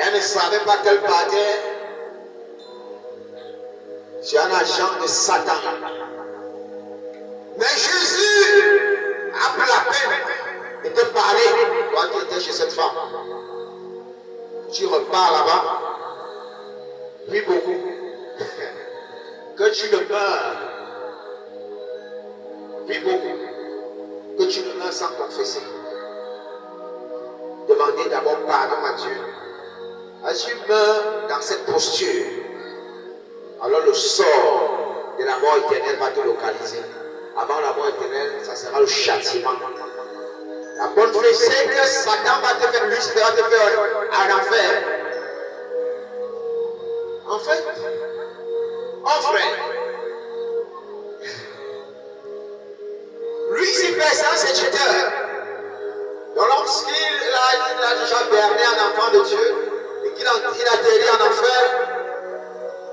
Elle ne savait pas qu'elle partait chez un agent de Satan. Mais Jésus a pris la peine de te parler quand tu étais chez cette femme. Tu repars là-bas, prie beaucoup, que tu ne meurs. Prie beaucoup, que tu ne meurs sans confesser. Demandez d'abord pardon à Dieu. As tu meurs dans cette posture, alors le sort de la mort éternelle va te localiser. Avant la mort éternelle, ça sera le châtiment. La bonne nouvelle, c'est que Satan va te faire, Lucifer va te faire en enfer. En fait, frère, Lucifer, c'est un séducteur. Donc lorsqu'il a déjà berné un enfant de Dieu et qu'il atterrit en enfer,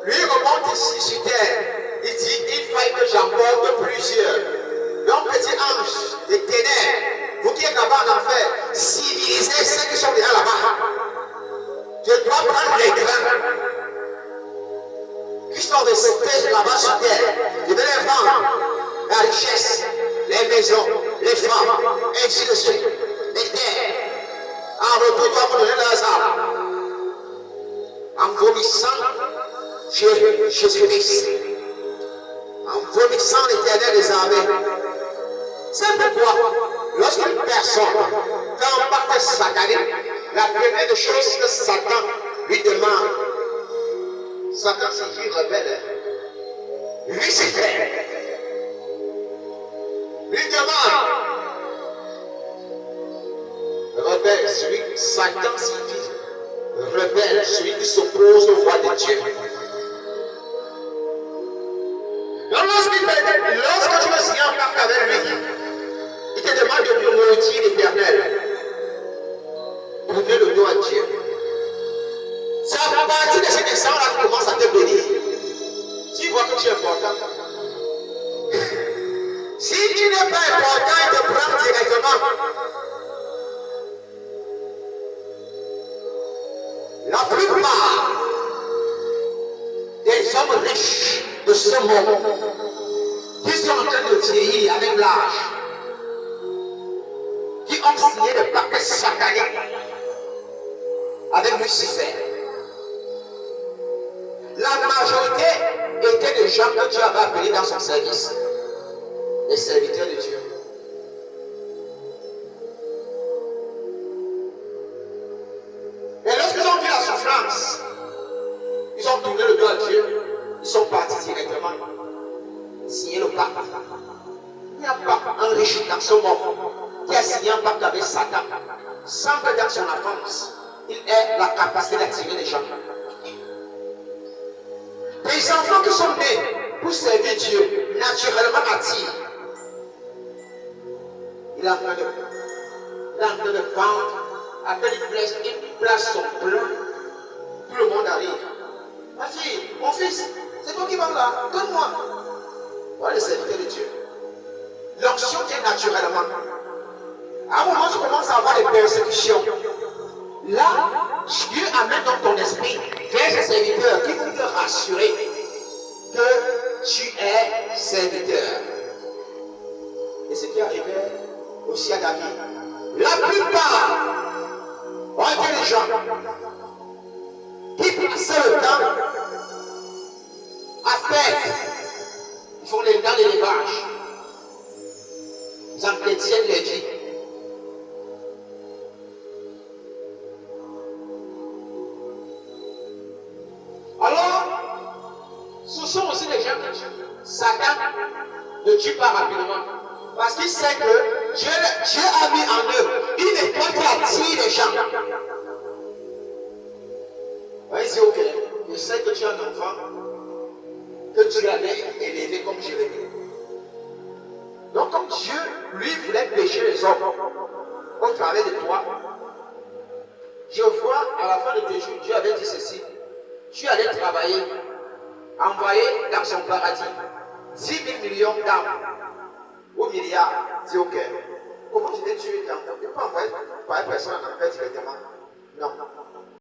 lui remonte ici sur terre. Il dit, il faille que j'emporte plusieurs. Donc petit ange des ténèbres, vous qui êtes là-bas en enfer, civilisez ceux qui sont déjà là-bas. Je dois prendre les grains qui sont restés là-bas sur terre. Je vais les vendre, la richesse, les maisons, les femmes, ainsi de suite, les terres. En retour, il doit me donner leurs âmes. En vomissant Jésus-Christ, en vomissant l'Éternel des armées. C'est pourquoi, lorsqu'une personne fait un pacte satanique, la première des choses que Satan lui demande, Satan signifie rebelle, Lucifer lui demande, rebelle, celui Satan signifie rebelle, celui qui s'oppose au roi de Dieu. Donc lorsque tu veux signer un pacte avec lui, il te demande de maudire l'Éternel, tourner le dos à Dieu. C'est à partir de cet instant-là qu'il commence à te bénir. Tu vois que tu es important. Si tu n'es pas important, il te prend directement. La plupart des hommes riches de ce monde qui sont en train de vieillir avec l'âge, qui ont signé le pacte satanique avec Lucifer, la majorité étaient des gens que Dieu avait appelés dans son service, les serviteurs de Dieu. Et lorsqu'ils ont vu la souffrance, ils ont tourné le dos à Dieu, ils sont partis directement signer le pacte. Il n'y a pas un riche dans ce monde qui a signé un pacte avec Satan sans que dans son enfance, il ait la capacité d'attirer les gens. Les enfants qui sont nés pour servir Dieu, naturellement attirent. Il est en train de vendre, après il place son plein, tout le monde arrive. Ma fille, mon fils, c'est toi qui vas là, donne-moi. Voilà les serviteurs de Dieu. L'onction vient naturellement. À un moment, tu commences à avoir des persécutions. Là, Dieu amène dans ton esprit vers ces serviteurs qui vont te rassurer que tu es serviteur. Et ce qui arrivait aussi à David. La plupart ont été des gens qui passaient le temps à peine. Ils font les dents d'élevage. Ils entretiennent les vies. Alors, ce sont aussi des gens que Satan ne tue pas rapidement. Parce qu'il sait que Dieu a mis en eux une époque qui attire les gens. Il dit, ok, je sais que tu es un enfant que Dieu avait élevé comme Jérémie. Donc comme Dieu, lui, voulait pécher les hommes au travers de toi, je vois à la fin de tes jours, Dieu avait dit ceci. Tu allais travailler, envoyer dans son paradis 10 000 millions d'âmes ou milliards. Dis ok, comment je vais tuer l'enfant? Je ne peux pas envoyer par une personne en enfer directement. Non.